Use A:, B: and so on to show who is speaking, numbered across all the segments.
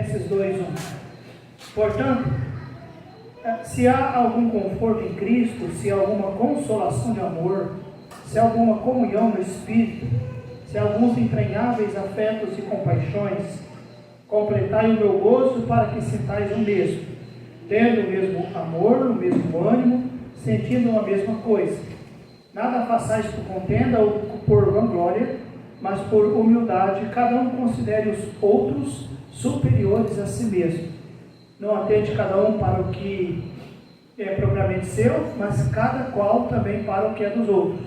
A: Filipenses 2:1. Portanto, se há algum conforto em Cristo, se há alguma consolação de amor, se há alguma comunhão no Espírito, se há alguns entranháveis afetos e compaixões, completai o meu gozo para que sintais o mesmo, tendo o mesmo amor, o mesmo ânimo, sentindo a mesma coisa. Nada façais por contenda ou por vanglória, mas por humildade, cada um considere os outros superiores a si mesmo. Não atente cada um para o que é propriamente seu, mas cada qual também para o que é dos outros.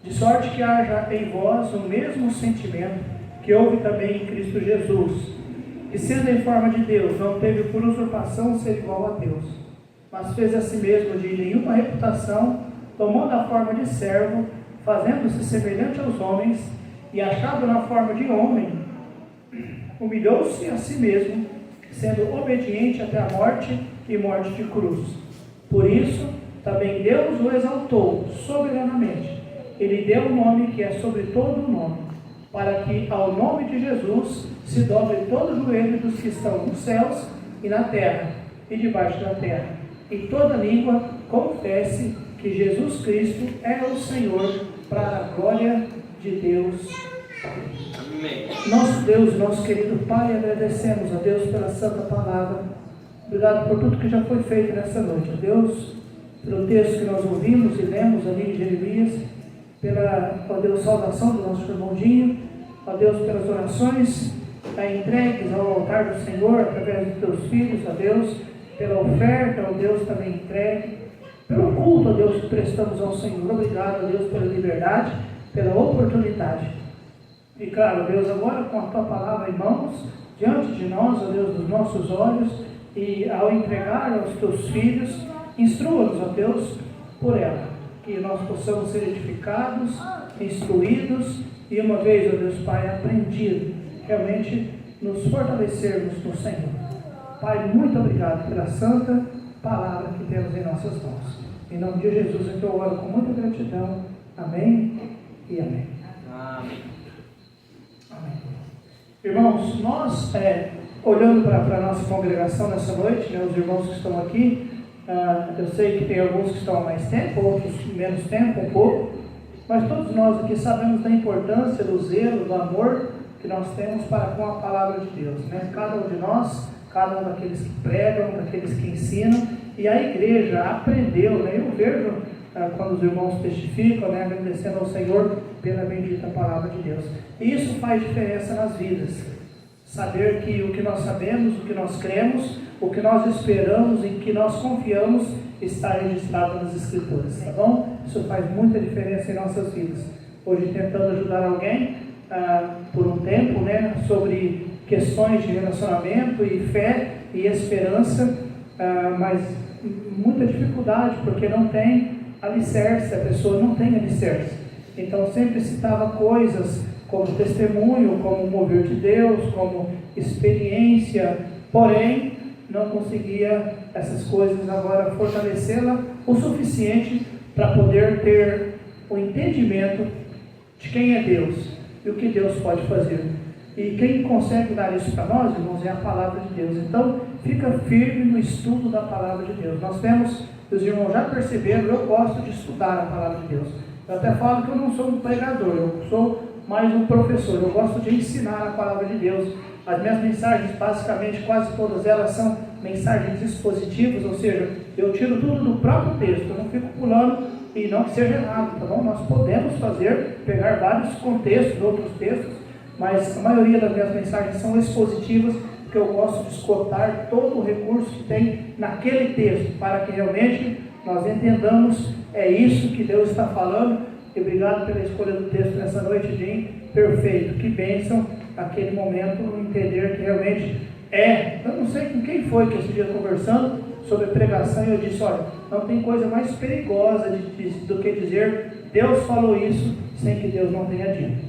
A: De sorte que haja em vós o mesmo sentimento que houve também em Cristo Jesus, que sendo em forma de Deus, não teve por usurpação ser igual a Deus, mas fez a si mesmo de nenhuma reputação, tomando a forma de servo, fazendo-se semelhante aos homens, e achado na forma de homem, humilhou-se a si mesmo, sendo obediente até a morte e morte de cruz. Por isso, também Deus o exaltou soberanamente. Ele deu o nome que é sobre todo o nome, para que ao nome de Jesus se dobre todo o joelho dos que estão nos céus e na terra e debaixo da terra, e toda língua confesse que Jesus Cristo é o Senhor, para a glória de Deus. Amém. Nosso Deus, nosso querido Pai, agradecemos a Deus pela santa palavra. Obrigado por tudo que já foi feito nessa noite. A Deus, pelo texto que nós ouvimos e lemos ali em Jeremias, pela, ó Deus, salvação do nosso irmão Dinho, ó Deus, pelas orações entregues ao altar do Senhor através dos teus filhos, ó Deus, pela oferta, ó Deus, também entregue, pelo culto, ó Deus, que prestamos ao Senhor. Obrigado, ó Deus, pela liberdade, pela oportunidade. E claro, Deus, agora com a tua palavra em mãos, diante de nós, ó Deus, dos nossos olhos, e ao entregar aos teus filhos, instrua-nos, ó Deus, por ela, que nós possamos ser edificados, instruídos, e uma vez, ó Deus Pai, aprendido, realmente nos fortalecermos no Senhor. Pai, muito obrigado pela santa palavra que temos em nossas mãos. Em nome de Jesus, é que eu oro com muita gratidão. Amém e amém. Amém. Amém. Irmãos, nós, olhando para a nossa congregação nessa noite, né, os irmãos que estão aqui, eu sei que tem alguns que estão há mais tempo, outros menos tempo, um pouco, mas todos nós aqui sabemos da importância, do zelo, do amor que nós temos para com a palavra de Deus, né? Cada um de nós, cada um daqueles que pregam, daqueles que ensinam, e a igreja aprendeu, né? Eu vejo quando os irmãos testificam, né, agradecendo ao Senhor pela bendita palavra de Deus. E isso faz diferença nas vidas. Saber que o que nós sabemos, o que nós cremos, o que nós esperamos, em que nós confiamos, está registrado nas Escrituras, tá bom? Isso faz muita diferença em nossas vidas. Hoje tentando ajudar alguém, por um tempo, né, sobre questões de relacionamento e fé e esperança, mas muita dificuldade, porque não tem alicerce, a pessoa não tem alicerce. Então sempre citava coisas como testemunho, como mover de Deus, como experiência, porém não conseguia essas coisas agora fortalecê-la o suficiente para poder ter o entendimento de quem é Deus e o que Deus pode fazer. E quem consegue dar isso para nós, irmãos, é a palavra de Deus. Então, fica firme no estudo da palavra de Deus. Nós temos, os irmãos já perceberam, eu gosto de estudar a palavra de Deus. Eu até falo que eu não sou um pregador, eu sou mais um professor. Eu gosto de ensinar a palavra de Deus. As minhas mensagens, basicamente, quase todas elas são mensagens expositivas, ou seja, eu tiro tudo do próprio texto, eu não fico pulando, e não que seja errado, tá bom? Nós podemos pegar vários contextos, outros textos, mas a maioria das minhas mensagens são expositivas, porque eu gosto de esgotar todo o recurso que tem naquele texto, para que realmente nós entendamos, é isso que Deus está falando. E obrigado pela escolha do texto nessa noite, Jim. Perfeito, que bênção aquele momento, entender que realmente eu não sei com quem foi que esse dia conversando sobre pregação, e eu disse, olha, não tem coisa mais perigosa do que dizer, Deus falou isso, sem que Deus não tenha dito.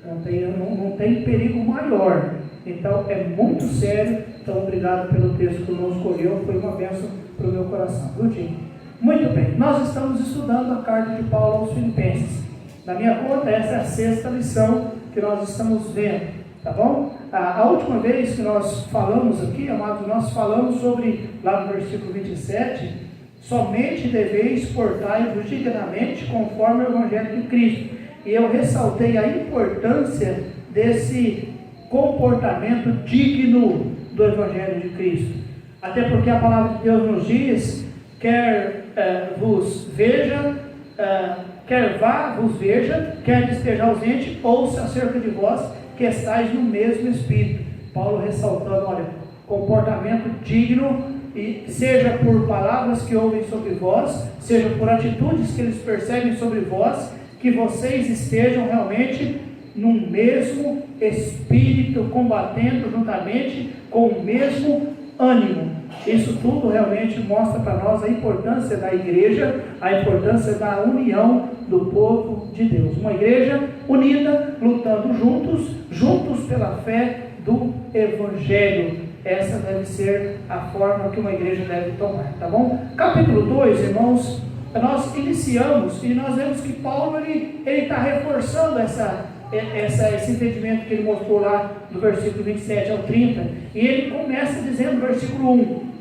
A: Não tem perigo maior. Então é muito sério. Então obrigado pelo texto que o irmão escolheu, foi uma bênção para o meu coração, viu, Jim? Muito bem, nós estamos estudando a carta de Paulo aos Filipenses. Na minha conta, essa é a 6ª lição que nós estamos vendo. Tá bom? A última vez que nós falamos aqui, amados, nós falamos sobre, lá no versículo 27, somente deveis portar-vos dignamente conforme o Evangelho de Cristo. E eu ressaltei a importância desse comportamento digno do Evangelho de Cristo. Até porque a palavra de Deus nos diz, quer vos veja, quer vá, vos veja, quer esteja ausente, ouça acerca de vós, que estáis no mesmo Espírito. Paulo ressaltando, olha, comportamento digno, e seja por palavras que ouvem sobre vós, seja por atitudes que eles percebem sobre vós, que vocês estejam realmente no mesmo Espírito, combatendo juntamente com o mesmo ânimo. Isso tudo realmente mostra para nós a importância da igreja, a importância da união do povo de Deus. Uma igreja unida, lutando juntos pela fé do Evangelho. Essa deve ser a forma que uma igreja deve tomar, tá bom? Capítulo 2, irmãos, nós iniciamos e nós vemos que Paulo ele está reforçando esse entendimento que ele mostrou lá do versículo 27 ao 30, e ele começa dizendo no versículo 1,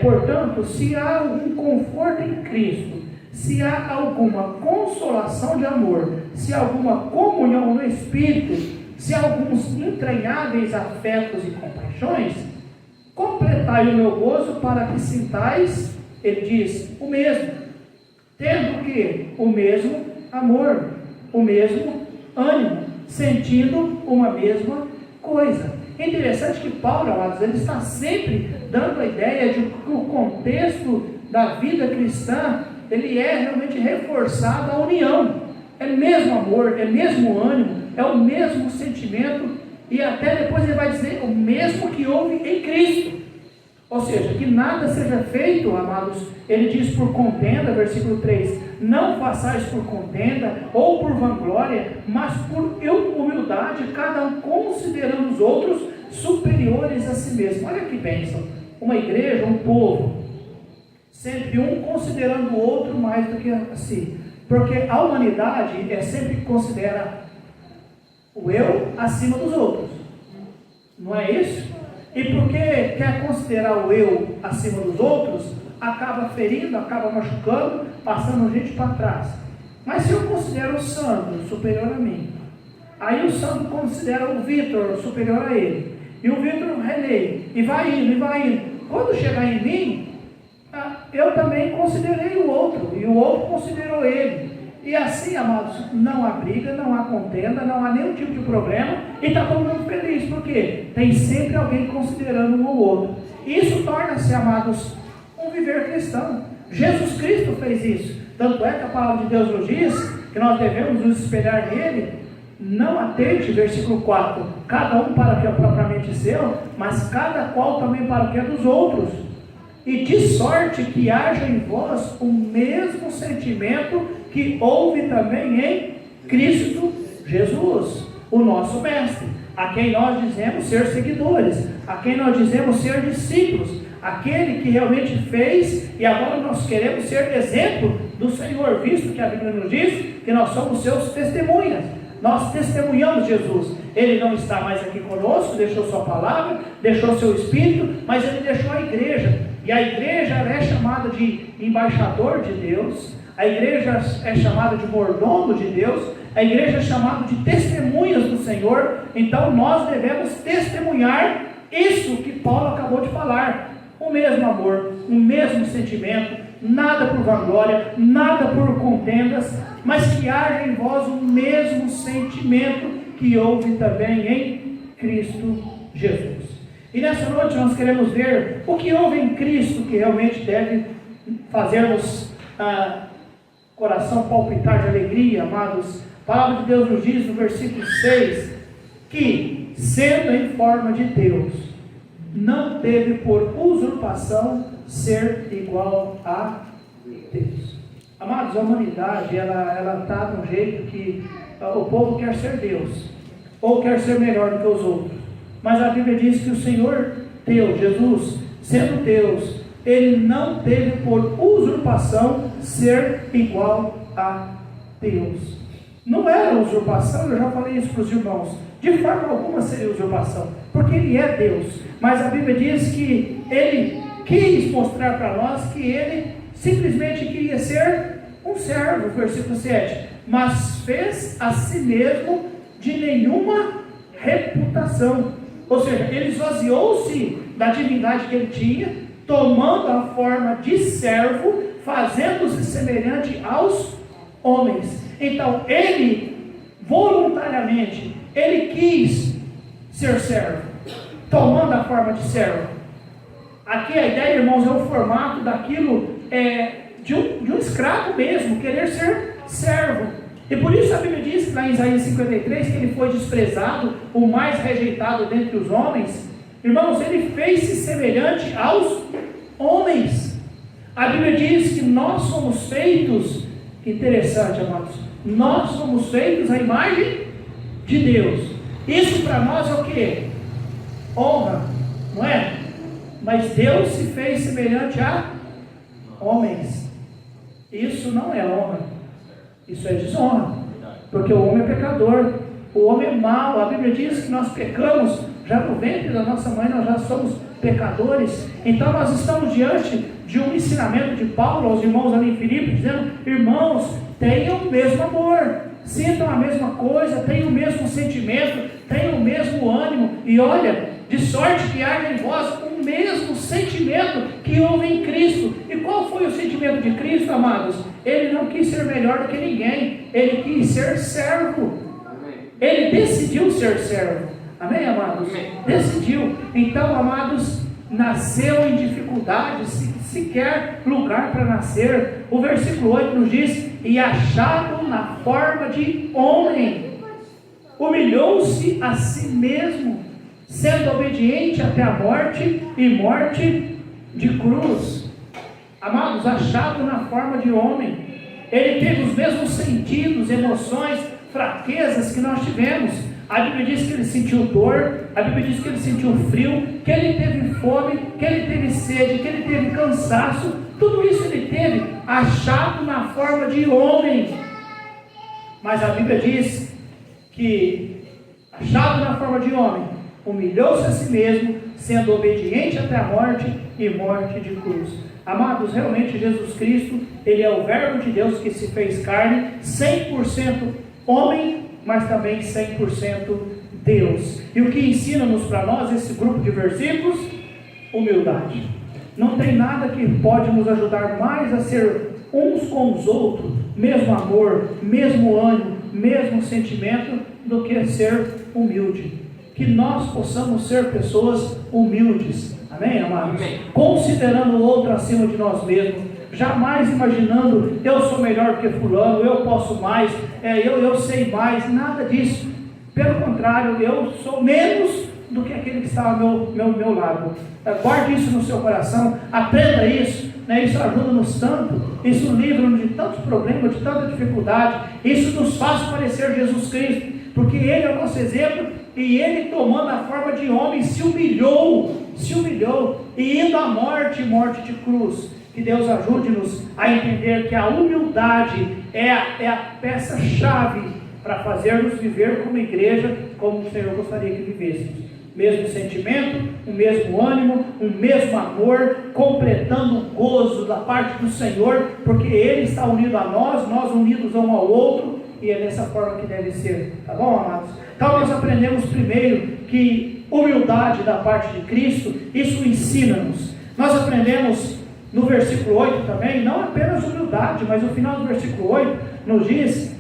A: portanto, se há algum conforto em Cristo, se há alguma consolação de amor, se há alguma comunhão no Espírito, se há alguns entranháveis afetos e compaixões, completai o meu gozo para que sintais, ele diz, o mesmo, tendo que o mesmo amor, o mesmo ânimo, sentindo uma mesma coisa. É interessante que Paulo, amados, ele está sempre dando a ideia de que o contexto da vida cristã, ele é realmente reforçado a união. É mesmo amor, é mesmo ânimo, é o mesmo sentimento, e até depois ele vai dizer o mesmo que houve em Cristo. Ou seja, que nada seja feito, amados, ele diz por contenda, versículo 3, não façais por contenda ou por vanglória, mas por humildade, cada um considerando os outros superiores a si mesmo. Olha que bênção, uma igreja, um povo, sempre um considerando o outro mais do que a si, porque a humanidade sempre considera o eu acima dos outros, não é isso? E porque quer considerar o eu acima dos outros, acaba ferindo, acaba machucando, passando gente para trás. Mas se eu considero o Sandro superior a mim, aí o Sandro considera o Vitor superior a ele, e o Vitor o René, e vai indo. Quando chegar em mim, eu também considerei o outro, e o outro considerou ele. E assim, amados, não há briga, não há contenda, não há nenhum tipo de problema, e está todo mundo feliz, porque tem sempre alguém considerando um ou outro. Isso torna-se, amados, um viver cristão. Jesus Cristo fez isso. Tanto é que a palavra de Deus nos diz que nós devemos nos espelhar nele, não atente, versículo 4, cada um para o que é propriamente seu, mas cada qual também para o que é dos outros. E de sorte que haja em vós o mesmo sentimento que houve também em Cristo Jesus, o nosso Mestre, a quem nós dizemos ser seguidores, a quem nós dizemos ser discípulos, aquele que realmente fez, e agora nós queremos ser exemplo do Senhor, visto que a Bíblia nos diz que nós somos seus testemunhas. Nós testemunhamos Jesus. Ele não está mais aqui conosco, deixou sua palavra, deixou seu Espírito, mas ele deixou a igreja. E a igreja é chamada de embaixador de Deus, a igreja é chamada de mordomo de Deus, a igreja é chamada de testemunhas do Senhor. Então nós devemos testemunhar isso que Paulo acabou de falar, o mesmo amor, o mesmo sentimento, nada por vanglória, nada por contendas, mas que haja em vós o mesmo sentimento que houve também em Cristo Jesus. E nessa noite nós queremos ver o que houve em Cristo que realmente deve fazermos coração palpitar de alegria, amados. A palavra de Deus nos diz no versículo 6, que sendo em forma de Deus, não teve por usurpação ser igual a Deus. Amados, a humanidade, ela está de um jeito que o povo quer ser Deus, ou quer ser melhor do que os outros. Mas a Bíblia diz que o Senhor Deus, Jesus, sendo Deus, ele não teve por usurpação ser igual a Deus. Não era usurpação, eu já falei isso para os irmãos, De forma alguma seria usurpação, porque Ele é Deus. Mas a Bíblia diz que Ele quis mostrar para nós que Ele simplesmente queria ser um servo, versículo 7. Mas fez a si mesmo de nenhuma reputação. Ou seja, Ele esvaziou-se da divindade que Ele tinha, tomando a forma de servo, fazendo-se semelhante aos homens. Então, Ele, voluntariamente, Ele quis ser servo, tomando a forma de servo. Aqui a ideia, irmãos, é o formato daquilo, de um escravo mesmo, querer ser servo. E por isso a Bíblia diz lá em Isaías 53, que Ele foi desprezado, o mais rejeitado dentre os homens. Irmãos, Ele fez-se semelhante aos homens. A Bíblia diz que nós somos feitos, que interessante, amados, nós somos feitos à imagem de Deus. Isso para nós é o que? Honra, não é? Mas Deus se fez semelhante a homens. Isso não é honra, isso é desonra, porque o homem é pecador, o homem é mau. A Bíblia diz que nós pecamos, já no ventre da nossa mãe nós já somos pecadores. Então nós estamos diante de um ensinamento de Paulo aos irmãos ali em Filipe, dizendo: irmãos, tenham o mesmo amor, sintam a mesma coisa, tenham o mesmo sentimento, tenham o mesmo ânimo, e olha, de sorte que haja em vós o mesmo sentimento que houve em Cristo. E qual foi o sentimento de Cristo, amados? Ele não quis ser melhor do que ninguém, Ele quis ser servo. Ele decidiu ser servo. Amém, amados? Decidiu. Então, amados, nasceu em dificuldades, sequer lugar para nascer. O versículo 8 nos diz: e achado na forma de homem, humilhou-se a si mesmo, sendo obediente até a morte, e morte de cruz. Amados, achado na forma de homem, Ele teve os mesmos sentidos, emoções, fraquezas que nós tivemos. A Bíblia diz que Ele sentiu dor, a Bíblia diz que Ele sentiu frio, que Ele teve fome, que Ele teve sede, que Ele teve cansaço. Tudo isso Ele teve, achado na forma de homem. Mas a Bíblia diz que, achado na forma de homem, humilhou-se a si mesmo, sendo obediente até a morte, e morte de cruz. Amados, realmente Jesus Cristo, Ele é o Verbo de Deus que se fez carne, 100% homem, mas também 100% Deus. E o que ensina-nos para nós esse grupo de versículos? Humildade. Não tem nada que pode nos ajudar mais a ser uns com os outros, mesmo amor, mesmo ânimo, mesmo sentimento, do que ser humilde. Que nós possamos ser pessoas humildes. Amém, amados? Amém. Considerando o outro acima de nós mesmos, jamais imaginando: eu sou melhor que fulano, eu posso mais, eu sei mais, nada disso. Pelo contrário, eu sou menos do que aquele que está ao meu lado. Guarde isso no seu coração, aprenda isso, né? Isso ajuda-nos tanto, isso livra-nos de tantos problemas, de tanta dificuldade. Isso nos faz parecer Jesus Cristo, porque Ele é o nosso exemplo, e Ele, tomando a forma de homem, se humilhou, e indo à morte de cruz. Que Deus ajude-nos a entender que a humildade é a peça-chave para fazermos viver como igreja, como o Senhor gostaria que vivêssemos. Mesmo sentimento, o mesmo ânimo, o mesmo amor, completando o gozo da parte do Senhor, porque Ele está unido a nós unidos um ao outro, e é dessa forma que deve ser. Tá bom, amados? Então nós aprendemos primeiro que humildade da parte de Cristo, isso ensina-nos. Nós aprendemos no versículo 8 também, não apenas humildade, mas o final do versículo 8 nos diz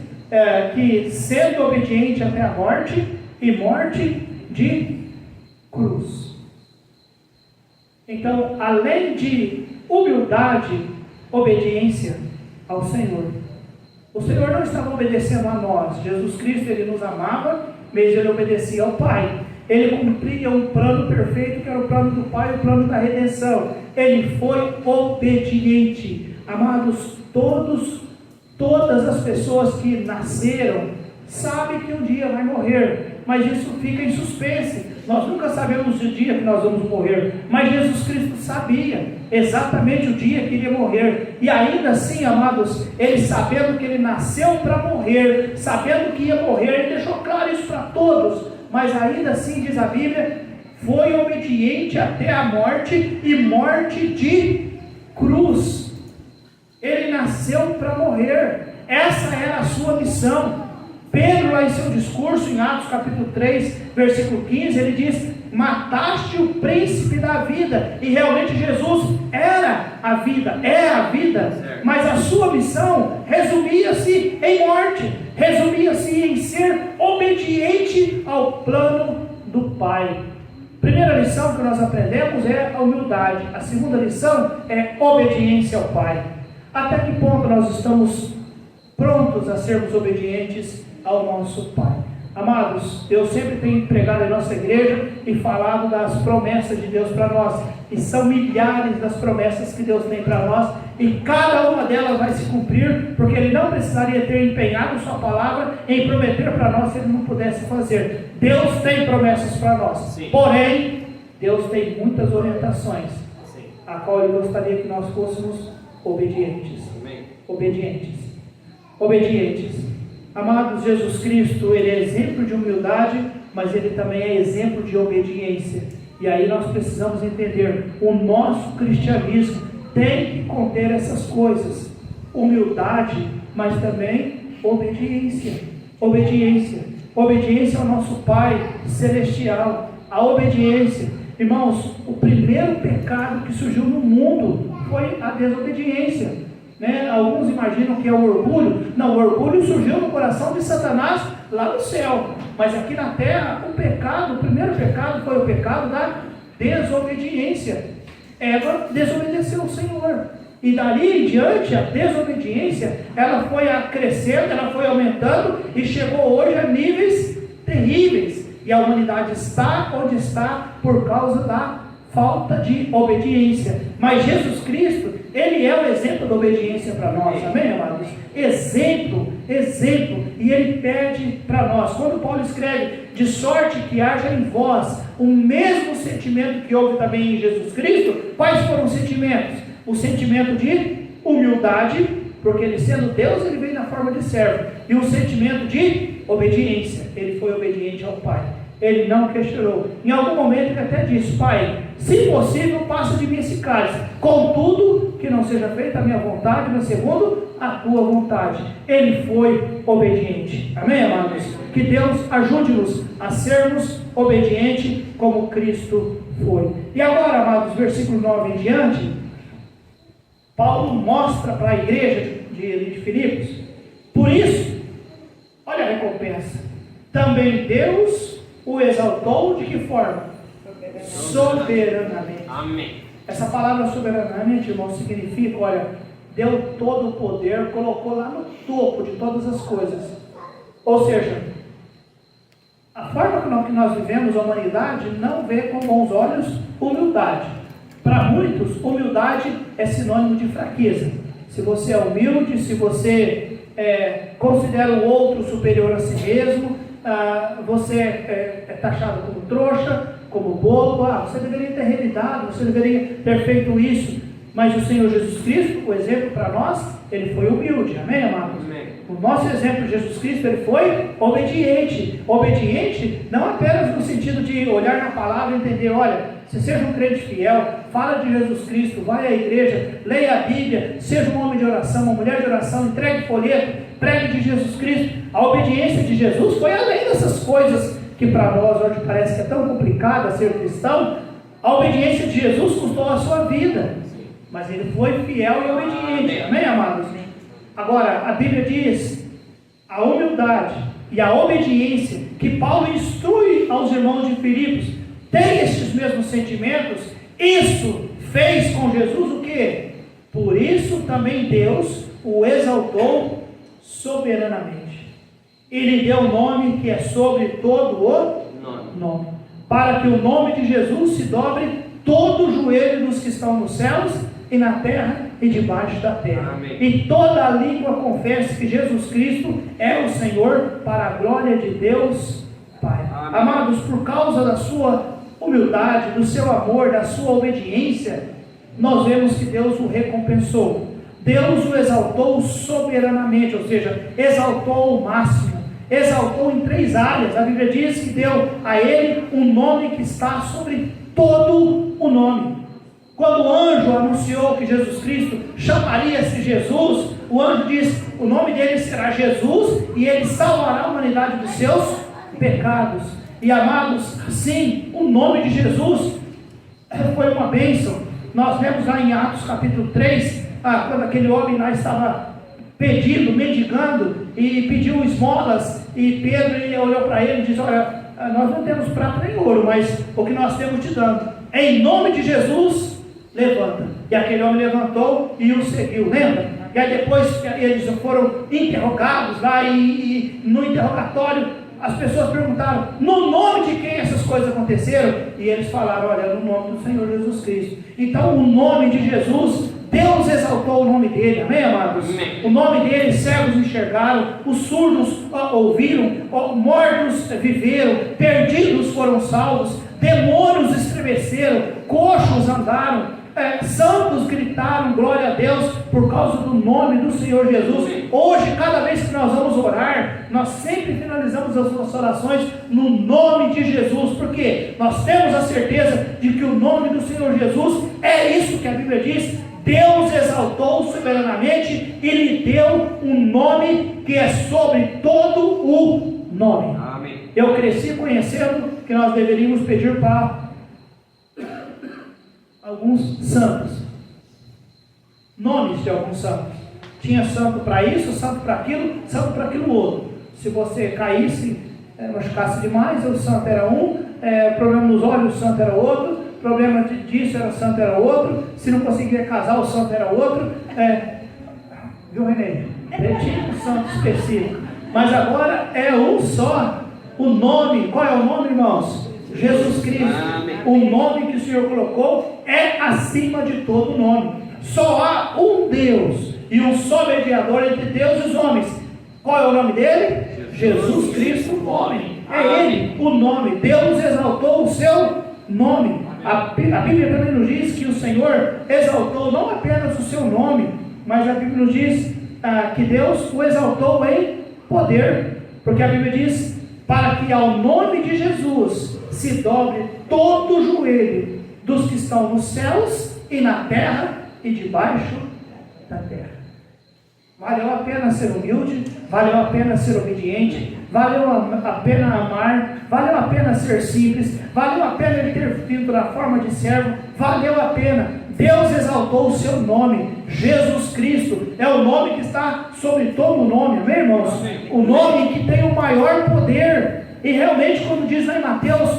A: que sendo obediente até a morte, e morte de cruz. Então, além de humildade, obediência ao Senhor. O Senhor não estava obedecendo a nós. Jesus Cristo, Ele nos amava, mas Ele obedecia ao Pai. Ele cumpria um plano perfeito, que era o plano do Pai, o plano da redenção. Ele foi obediente. Amados, todas as pessoas que nasceram sabem que um dia vai morrer, mas isso fica em suspense. Nós nunca sabemos o dia que nós vamos morrer, mas Jesus Cristo sabia exatamente o dia que iria morrer, e ainda assim, amados, Ele, sabendo que Ele nasceu para morrer, sabendo que ia morrer, Ele deixou claro isso para todos. mas ainda assim, diz a Bíblia, foi obediente até a morte, e morte de cruz. Ele nasceu para morrer. Essa era a sua missão. Pedro, lá em seu discurso, em Atos capítulo 3, versículo 15, ele diz: mataste o príncipe da vida. E realmente Jesus era a vida, é a vida, mas a sua missão resumia-se em morte, resumia-se em ser obediente ao plano do Pai. Primeira lição que nós aprendemos é a humildade. A segunda lição é obediência ao Pai. Até que ponto nós estamos prontos a sermos obedientes ao nosso Pai? Amados, eu sempre tenho pregado em nossa igreja e falado das promessas de Deus para nós, e são milhares das promessas que Deus tem para nós, e cada uma delas vai se cumprir, porque Ele não precisaria ter empenhado sua palavra em prometer para nós se Ele não pudesse fazer. Deus tem promessas para nós. Sim. Porém, Deus tem muitas orientações, sim, a qual Ele gostaria que nós fôssemos obedientes. Amém. Obedientes. Amados, Jesus Cristo, Ele é exemplo de humildade, mas Ele também é exemplo de obediência. E aí nós precisamos entender, o nosso cristianismo tem que conter essas coisas: humildade, mas também obediência. Obediência ao nosso Pai Celestial. A obediência, irmãos, o primeiro pecado que surgiu no mundo foi a desobediência. Alguns imaginam que é o orgulho. Não, o orgulho surgiu no coração de Satanás lá no céu, mas aqui na terra o primeiro pecado foi o pecado da desobediência. Eva desobedeceu ao Senhor, e dali em diante a desobediência, ela foi crescendo, ela foi aumentando, e chegou hoje a níveis terríveis, e a humanidade está onde está por causa da falta de obediência. Mas Jesus Cristo, Ele é o exemplo da obediência para nós, amém, amados? Exemplo, e Ele pede para nós. Quando Paulo escreve: de sorte que haja em vós o mesmo sentimento que houve também em Jesus Cristo. Quais foram os sentimentos? O sentimento de humildade, porque Ele, sendo Deus, Ele veio na forma de servo, e o sentimento de obediência. Ele foi obediente ao Pai. Ele não questionou. Em algum momento Ele até disse: Pai, se possível, passa de mim esse cálice, contudo, que não seja feita a minha vontade, mas segundo a tua vontade. Ele foi obediente. Amém, amados? Que Deus ajude-nos a sermos obedientes como Cristo foi. E agora, amados, versículo 9 em diante, Paulo mostra para a igreja de Filipos: por isso, olha a recompensa, também Deus o exaltou de que forma? Soberanamente. Amém. Essa palavra soberanamente, irmão, significa, olha, deu todo o poder, colocou lá no topo de todas as coisas. Ou seja, a forma que nós vivemos, a humanidade, não vê com bons olhos humildade. Para muitos, humildade é sinônimo de fraqueza. Se você é humilde, se você considera o outro superior a si mesmo, você é taxado como trouxa, como bobo. Você deveria ter revidado, você deveria ter feito isso. Mas o Senhor Jesus Cristo, o exemplo para nós, Ele foi humilde, amém, amados? Amém. O nosso exemplo de Jesus Cristo, Ele foi obediente. Obediente não apenas no sentido de olhar na palavra e entender: olha, você seja um crente fiel, fala de Jesus Cristo, vai à igreja, leia a Bíblia, seja um homem de oração, uma mulher de oração, entregue folheto, pregue de Jesus Cristo. A obediência de Jesus foi além dessas coisas que para nós hoje parece que é tão complicada ser cristão. A obediência de Jesus custou a sua vida, mas Ele foi fiel e obediente, amém, amados? Agora, a Bíblia diz: a humildade e a obediência que Paulo instrui aos irmãos de Filipos, tem estes mesmos sentimentos. Isso fez com Jesus o quê? Por isso também Deus o exaltou soberanamente, e lhe deu o nome que é sobre todo o nome, para que o nome de Jesus se dobre todo o joelho dos que estão nos céus e na terra e debaixo da terra. Amém. E toda a língua confesse que Jesus Cristo é o Senhor, para a glória de Deus Pai. Amém. Amados, por causa da sua humildade, do seu amor, da sua obediência, nós vemos que Deus o recompensou. Deus o exaltou soberanamente, ou seja, exaltou ao máximo, exaltou em 3 áreas. A Bíblia diz que deu a ele um nome que está sobre todo o nome. Quando o anjo anunciou que Jesus Cristo chamaria-se Jesus, o anjo diz: o nome dele será Jesus e ele salvará a humanidade dos seus pecados. E amados, sim, o nome de Jesus foi uma bênção. Nós vemos lá em Atos capítulo 3, quando aquele homem lá estava pedindo, mendigando e pediu esmolas, e Pedro olhou para ele e disse: olha, nós não temos prata nem ouro, mas o que nós temos te dando, em nome de Jesus, levanta. E aquele homem levantou e o seguiu, lembra? E aí depois eles foram interrogados lá, e no interrogatório as pessoas perguntaram: no nome de quem essas coisas aconteceram? E eles falaram: olha, no nome do Senhor Jesus Cristo. Então o nome de Jesus, Deus exaltou o nome dele, amém, amados? Amém. O nome dele, cegos enxergaram, os surdos ouviram, mortos viveram, perdidos foram salvos, demônios estremeceram, coxos andaram, santos gritaram glória a Deus por causa do nome do Senhor Jesus. Hoje, cada vez que nós vamos orar, nós sempre finalizamos as nossas orações no nome de Jesus, porque nós temos a certeza de que o nome do Senhor Jesus é isso que a Bíblia diz: Deus exaltou soberanamente e lhe deu um nome que é sobre todo o nome. Amém. Eu cresci conhecendo que nós deveríamos pedir para alguns santos, nomes de alguns santos. Tinha santo para isso, santo para aquilo, santo para aquilo outro. Se você caísse, machucasse demais, o santo era um, problema nos olhos, o santo era outro, problema disso, o santo era outro, se não conseguia casar, o santo era outro. Viu, Renê? Ele tinha um santo específico, mas agora é um só. O nome, qual é o nome, irmãos? Jesus Cristo. Amém. O nome que o Senhor colocou é acima de todo nome. Só há um Deus e um só mediador entre Deus e os homens. Qual é o nome dele? Jesus Cristo, o homem. É ele, o nome. Deus exaltou o seu nome. A Bíblia também nos diz que o Senhor exaltou não apenas o seu nome, mas a Bíblia nos diz que Deus o exaltou em poder, porque a Bíblia diz: para que ao nome de Jesus se dobre todo o joelho dos que estão nos céus e na terra e debaixo da terra. Valeu a pena ser humilde, valeu a pena ser obediente, valeu a pena amar, valeu a pena ser simples, valeu a pena ele ter vindo na forma de servo, valeu a pena. Deus exaltou o seu nome, Jesus Cristo, é o nome que está sobre todo o nome, amém, irmãos? Amém. O nome que tem o maior poder, e realmente, quando diz lá em Mateus,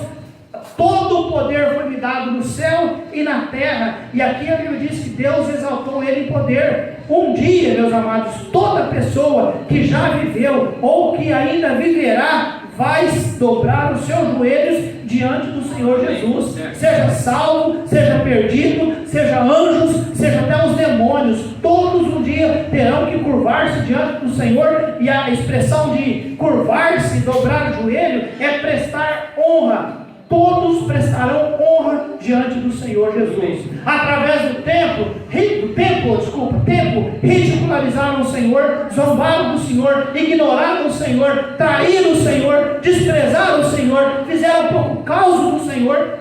A: todo o poder foi me dado no céu e na terra, e aqui a Bíblia diz que Deus exaltou ele em poder. Um dia, meus amados, toda pessoa que já viveu ou que ainda viverá vai dobrar os seus joelhos diante do Senhor Jesus, seja salvo, seja perdido, seja anjos, seja até os demônios, todos um dia terão que curvar-se diante do Senhor. E a expressão de curvar-se, dobrar o joelho, é prestar honra. Todos prestarão honra diante do Senhor Jesus. Através do tempo, ridicularizaram o Senhor, zombaram do Senhor, ignoraram o Senhor, traíram o Senhor, desprezaram o Senhor, fizeram um pouco caos do Senhor.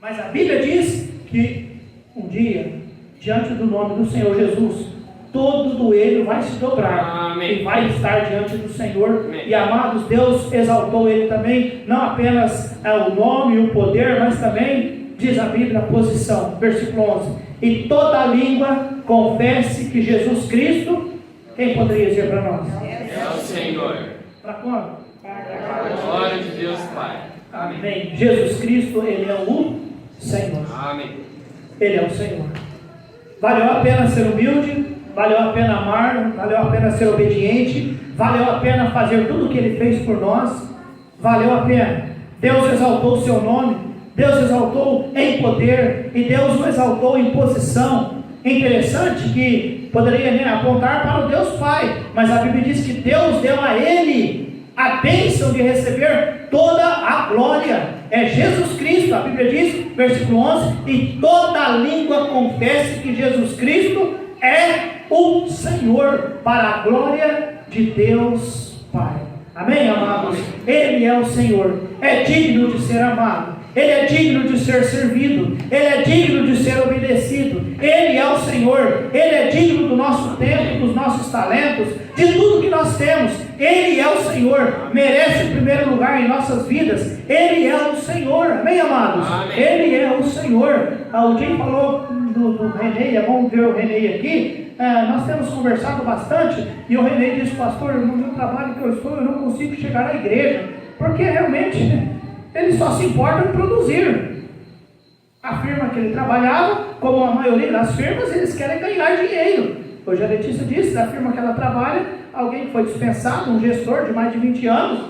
A: Mas a Bíblia diz que um dia, diante do nome do Senhor Jesus, todo joelho vai se dobrar. Amém. E vai estar diante do Senhor. Amém. E amados, Deus exaltou ele também, não apenas o nome e o poder, mas também, diz a Bíblia, a posição, versículo 11: e toda língua confesse que Jesus Cristo, quem poderia dizer para nós?
B: É o Senhor.
A: Para quando?
B: Para a glória de Deus Pai. Amém.
A: Amém. Jesus Cristo, ele é o Senhor.
B: Amém.
A: Ele é o Senhor. Valeu a pena ser humilde, valeu a pena amar, valeu a pena ser obediente, valeu a pena fazer tudo o que ele fez por nós, valeu a pena. Deus exaltou o seu nome, Deus exaltou em poder, e Deus o exaltou em posição. É interessante que poderia apontar para o Deus Pai, mas a Bíblia diz que Deus deu a ele a bênção de receber toda a glória. É Jesus Cristo, a Bíblia diz, versículo 11: e toda língua confesse que Jesus Cristo é o Senhor, para a glória de Deus Pai. Amém, amados? Ele é o Senhor, é digno de ser amado, Ele é digno de ser servido, Ele é digno de ser obedecido, Ele é o Senhor, Ele é digno do nosso tempo, dos nossos talentos, de tudo que nós temos. Ele é o Senhor, merece o primeiro lugar em nossas vidas. Ele é o Senhor, amém, amados?
B: Amém.
A: Ele é o Senhor. O Jim falou do Renê, é bom ver o Renê aqui. Nós temos conversado bastante, e o Renê disse: pastor, no meu trabalho que eu estou, eu não consigo chegar à igreja, porque realmente ele só se importa em produzir. A firma que ele trabalhava, como a maioria das firmas, eles querem ganhar dinheiro. Hoje a Letícia disse, da firma que ela trabalha, alguém que foi dispensado, um gestor de mais de 20 anos,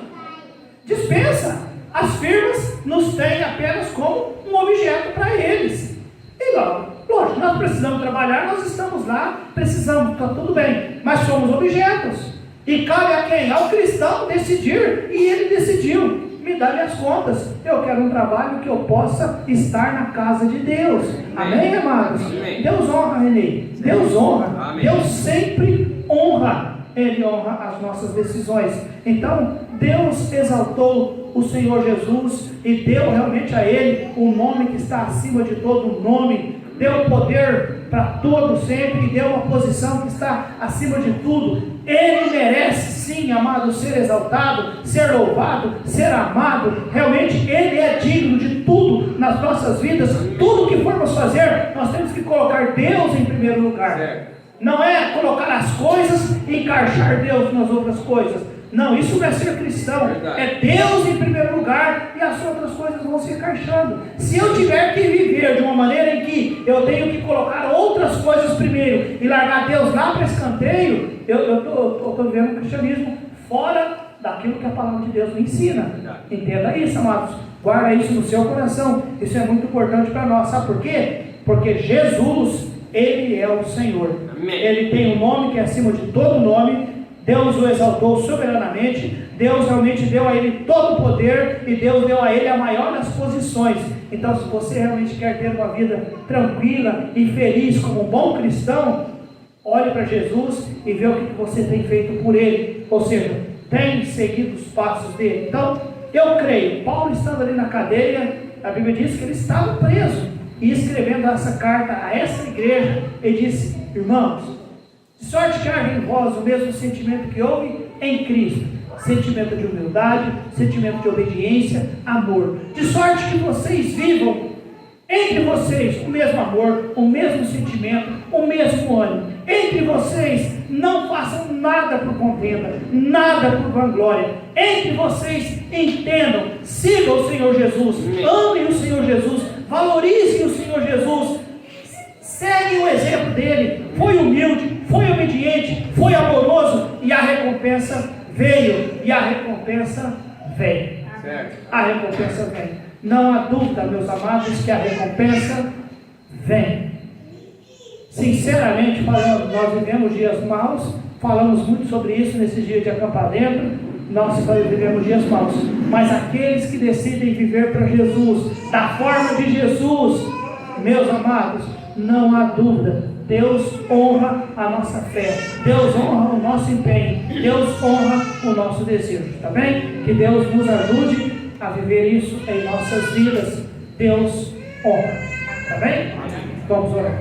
A: dispensa. As firmas nos têm apenas como um objeto para eles. E logo, lógico, nós precisamos trabalhar, nós estamos lá, precisamos, está tudo bem, mas somos objetos. E cabe a quem? Ao cristão decidir, e ele decidiu: me dá minhas contas, eu quero um trabalho que eu possa estar na casa de Deus. Amém, amados?
B: Amém.
A: Deus honra, Renê, Deus honra.
B: Amém.
A: Deus sempre honra, Ele honra as nossas decisões. Então, Deus exaltou o Senhor Jesus e deu realmente a Ele o nome que está acima de todo nome, deu poder para todo sempre, e deu uma posição que está acima de tudo. Ele merece sim, amado, ser exaltado, ser louvado, ser amado. Realmente Ele é digno de tudo nas nossas vidas. Tudo que formos fazer, nós temos que colocar Deus em primeiro lugar.
B: Certo.
A: Não é colocar as coisas e encaixar Deus nas outras coisas. Não, isso não é ser cristão.
B: Verdade.
A: É Deus em primeiro lugar, e as outras coisas vão se encaixando. Se eu tiver que viver de uma maneira em que eu tenho que colocar outras coisas primeiro e largar Deus lá para escanteio, eu estou vivendo o cristianismo fora daquilo que a palavra de Deus me ensina.
B: Verdade.
A: Entenda isso, amados. Guarda isso no seu coração. Isso é muito importante para nós. Sabe por quê? Porque Jesus, Ele é o Senhor.
B: Amém.
A: Ele tem um nome que é acima de todo nome. Deus o exaltou soberanamente. Deus realmente deu a Ele todo o poder, e Deus deu a Ele a maior das posições. Então, se você realmente quer ter uma vida tranquila e feliz como um bom cristão, olhe para Jesus e vê o que você tem feito por Ele. Ou seja, tem seguido os passos dele. Então, eu creio, Paulo estava ali na cadeia, a Bíblia diz que ele estava preso, e escrevendo essa carta a essa igreja, ele disse: irmãos, de sorte que haja em vós o mesmo sentimento que houve em Cristo, sentimento de humildade, sentimento de obediência, amor, de sorte que vocês vivam entre vocês o mesmo amor, o mesmo sentimento, o mesmo ânimo. Entre vocês não façam nada por contenda, nada por vanglória. Entre vocês entendam, sigam o Senhor Jesus, amem o Senhor Jesus, valorizem o Senhor Jesus, seguem o exemplo dele. Foi humilde, foi obediente, foi amoroso, e a recompensa veio, e a recompensa vem.
B: Certo.
A: A recompensa vem. Não há dúvida, meus amados, que a recompensa vem. Sinceramente falando, nós vivemos dias maus, falamos muito sobre isso nesses dias de acampar dentro. Nós vivemos dias maus, mas aqueles que decidem viver para Jesus, da forma de Jesus, meus amados, não há dúvida, Deus honra a nossa fé, Deus honra o nosso empenho, Deus honra o nosso desejo, tá bem? Que Deus nos ajude a viver isso em nossas vidas. Deus honra, tá bem? Vamos orar.